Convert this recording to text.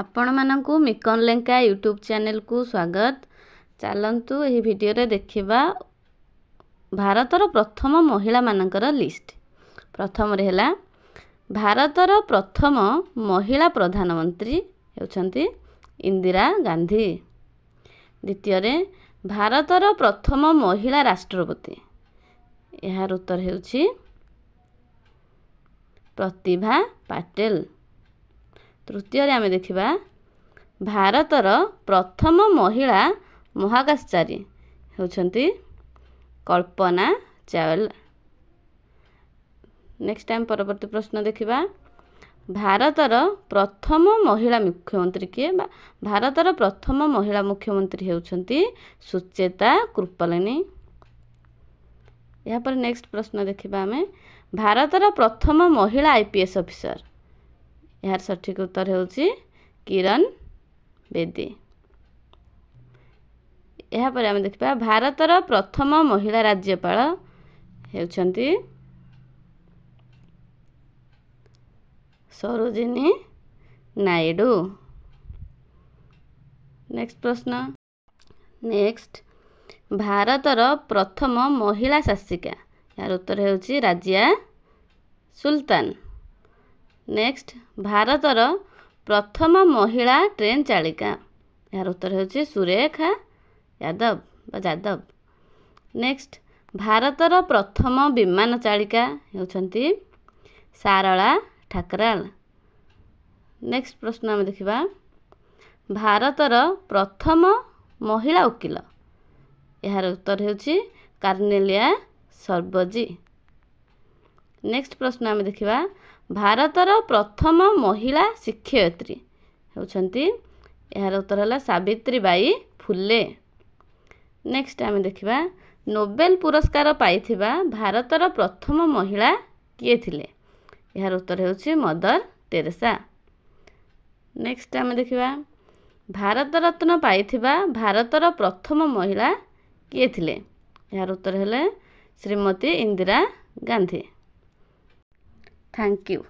आपण मानकु मिकन Lenka YouTube channel को स्वागत। चलतु यह वीडियो रे देखिबा भारतर प्रथम महिला मानकर लिस्ट। प्रथम रेला भारतर प्रथम महिला प्रधानमंत्री होउछंती इंदिरा गांधी। द्वितीय रे भारतर प्रथम महिला राष्ट्रपति यार उत्तर हेउछि प्रतिभा पाटिल। तृतीय रे आमे देखिबा भारतर प्रथम महिला महाकाशचारी होउछंती कल्पना चावला। नेक्स्ट टाइम परवर्ती प्रश्न देखिबा भारतर प्रथम महिला मुख्यमंत्री के भारतर प्रथम महिला मुख्यमंत्री होउछंती सुचेता कृपलानी। यहाँ पर नेक्स्ट प्रश्न देखिबा आमे भारतर प्रथम महिला आईपीएस ऑफिसर यार सठिक उत्तर होउछि किरण बेदी। यहाँ पर आमे देखिबा भारतर प्रथम महिला राज्यपाल होउछंती सरोजिनी नायडू। नेक्स्ट प्रश्न नेक्स्ट भारतर प्रथम महिला शासिका यार उत्तर होउछि राजिया सुल्तान। नेक्स्ट भारतर प्रथम महिला ट्रेन चालिका यार उत्तर होउछि सुरेखा यादव। नेक्स्ट भारतर प्रथम विमान चालिका होउछंती सारला ठाकराल। नेक्स्ट प्रश्न हम देखिबा भारतर प्रथम महिला वकील यार उत्तर होउछि कार्नेलिया सर्वजी। नेक्स्ट प्रश्न हम देखिबा भारतर प्रथम महिला शिक्षयित्री होउछंती यार उत्तर होला सावित्रीबाई फुले। नेक्स्ट हम देखिबा नोबेल पुरस्कार पाइथिबा भारतर प्रथम महिला किए थिले यार उत्तर होउछि मदर टेरेसा। नेक्स्ट हम देखिबा भारत रत्न पाइथिबा भारतर प्रथम महिला किए थिले यार उत्तर हेले श्रीमती इंदिरा गांधी। Thank you.